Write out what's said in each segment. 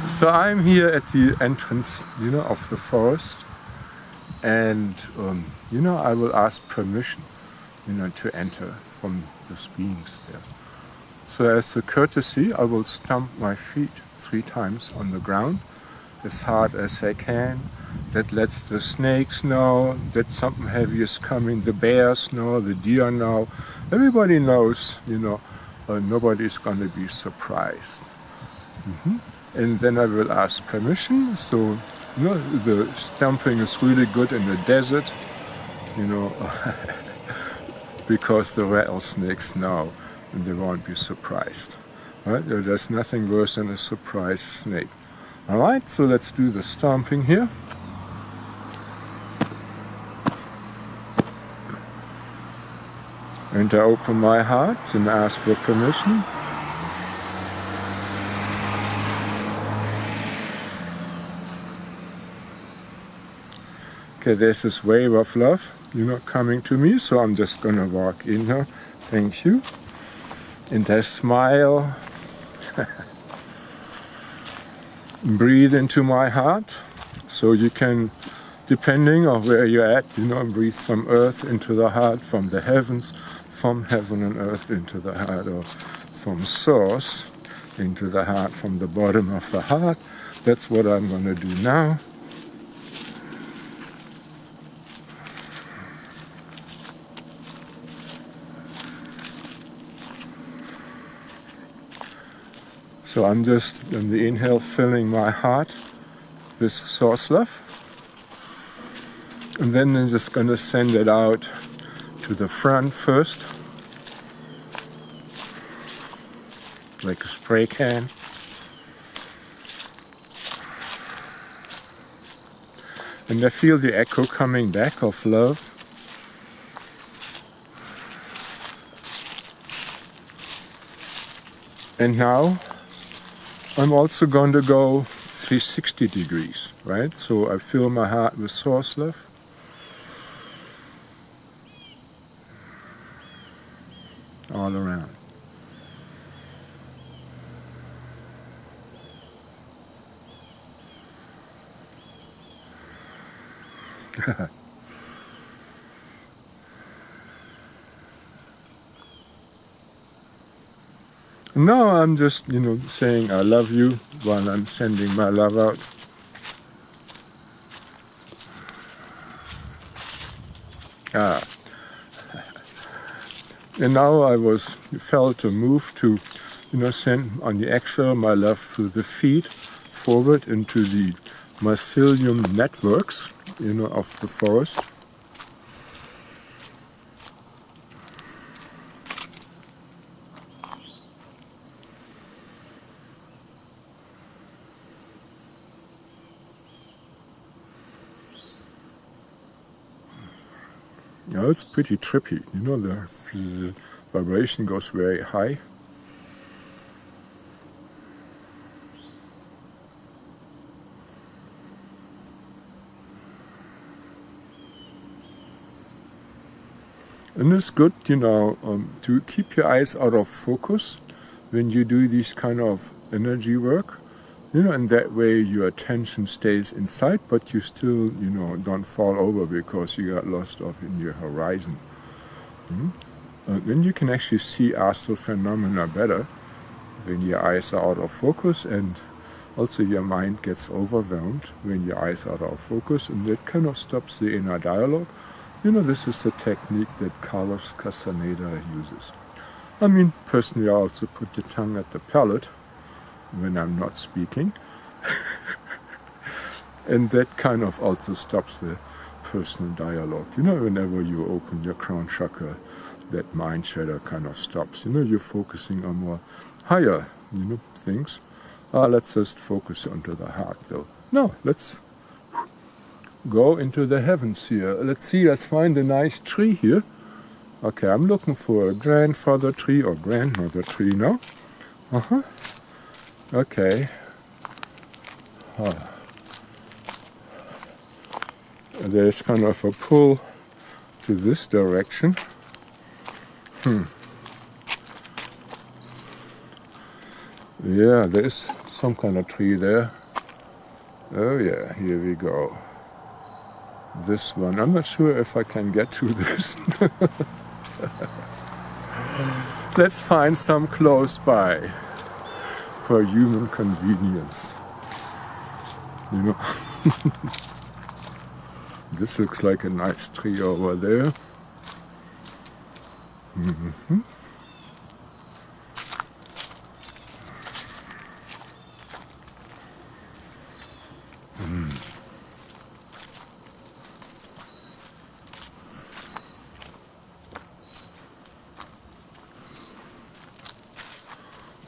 So I'm here at the entrance, of the forest, and I will ask permission, to enter from those beings there. So as a courtesy, I will stamp my feet 3 times on the ground, as hard as I can. That lets the snakes know that something heavy is coming, the bears know, the deer know. Everybody knows, nobody is going to be surprised. And then I will ask permission. So, the stamping is really good in the desert, because the rattlesnakes know and they won't be surprised. Right? There's nothing worse than a surprise snake. Alright, so let's do the stomping here. And I open my heart and ask for permission. Okay, there's this wave of love, coming to me, so I'm just gonna walk in here. Thank you. And I smile. Breathe into my heart. So you can, depending on where you're at, breathe from earth into the heart, from the heavens, from heaven and earth into the heart, or from source into the heart, from the bottom of the heart. That's what I'm gonna do now. So I'm just, in the inhale, filling my heart with source love. And then I'm just going to send it out to the front first, like a spray can. And I feel the echo coming back of love. And now I'm also going to go 360 degrees, right? So I fill my heart with source love. All around. No, I'm just, saying I love you while I'm sending my love out. And now I felt a move to, send on the exhale my love through the feet forward into the mycelium networks, of the forest. It's pretty trippy, the vibration goes very high. And it's good, to keep your eyes out of focus when you do this kind of energy work. And that way your attention stays inside, but you still, don't fall over because you got lost off in your horizon. Then you can actually see astral phenomena better when your eyes are out of focus, and also your mind gets overwhelmed when your eyes are out of focus, and that kind of stops the inner dialogue. This is a technique that Carlos Castaneda uses. Personally I also put the tongue at the palate when I'm not speaking. And that kind of also stops the personal dialogue. Whenever you open your crown chakra, that mind shadow kind of stops. You're focusing on more higher, things. Let's just focus onto the heart though. No, let's go into the heavens here. Let's find a nice tree here. Okay, I'm looking for a grandfather tree or grandmother tree now. Okay. There's kind of a pull to this direction. Yeah, there's some kind of tree there. Oh yeah, here we go. This one. I'm not sure if I can get to this. Let's find some close by for human convenience. You know, this looks like a nice tree over there. Mm-hmm.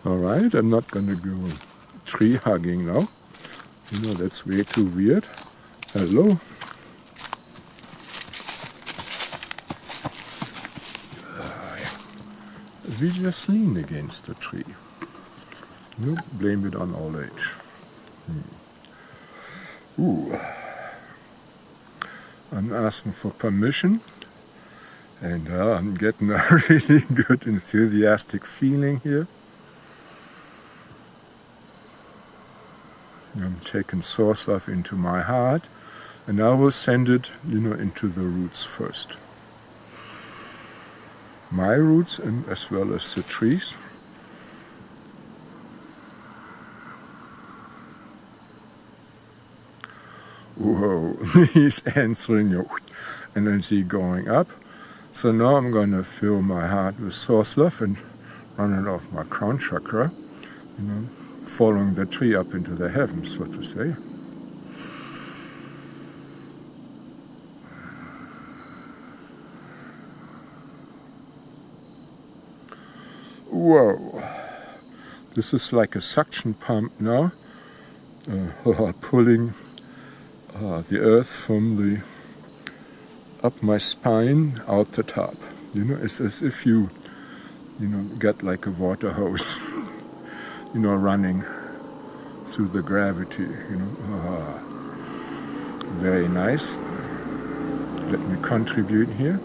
All right, I'm not going to go tree hugging now. You know, that's way too weird. Hello. We just lean against the tree. You know, blame it on old age. Ooh. I'm asking for permission, and I'm getting a really good enthusiastic feeling here. I'm taking source love into my heart, and I will send it, you know, into the roots first. My roots, and as well as the trees. Whoa, he's answering your energy going up. So now I'm going to fill my heart with source love and run it off my crown chakra, you know, following the tree up into the heavens, so to say. Whoa, this is like a suction pump now, pulling the earth from the up my spine out the top. You know, it's as if you know, get like a water hose, you know, running through the gravity, you know. Very nice. Let me contribute here.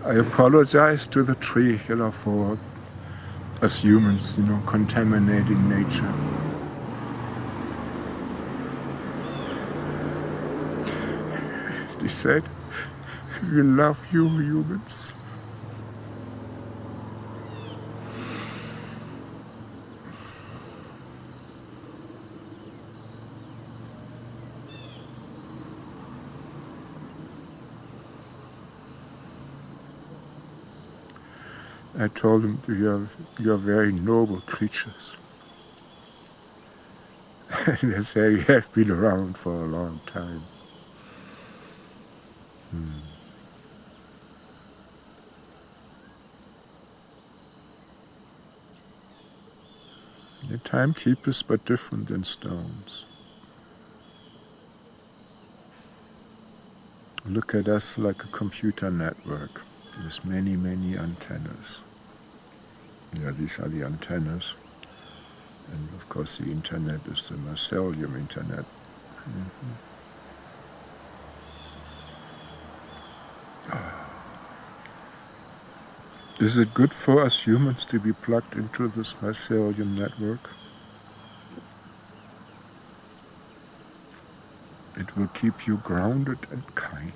I apologize to the tree, you know, for us humans, you know, contaminating nature. They said, we love you, humans. I told them, you're very noble creatures. And they say, you have been around for a long time. The timekeepers, but different than stones. Look at us like a computer network with many, many antennas. Yeah, these are the antennas. And of course the internet is the mycelium internet. Mm-hmm. Is it good for us humans to be plugged into this mycelium network? It will keep you grounded and kind.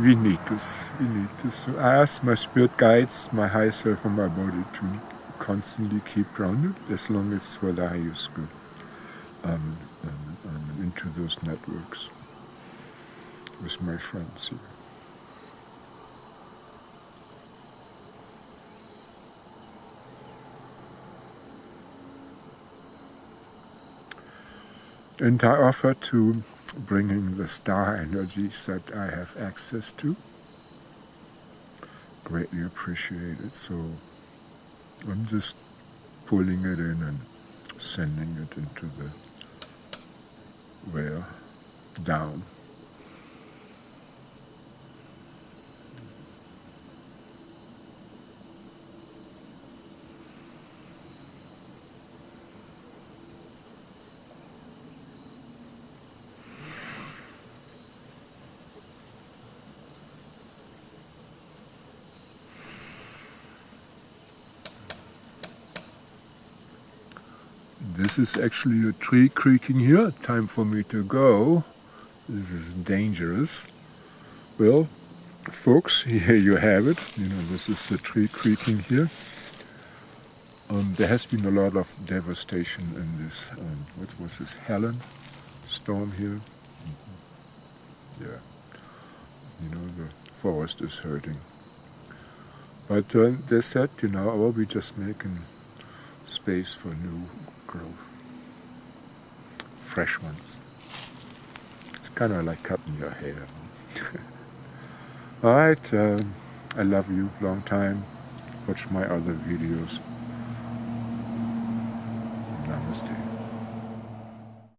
We need this. We need this. So I ask my spirit guides, my higher self, and my body to constantly keep grounded as long as it's for the highest good. Into those networks with my friends here. And I offer to bringing the star energies that I have access to. Greatly appreciated. So I'm just pulling it in and sending it into the where down. This is actually a tree creaking here. Time for me to go. This is dangerous. Well, folks, here you have it. This is the tree creaking here. There has been a lot of devastation in this, what was this, Helen storm here? Yeah, the forest is hurting. But they said, oh, we're just making space for new growth, fresh ones. It's kind of like cutting your hair. Alright, I love you, long time. Watch my other videos. Namaste.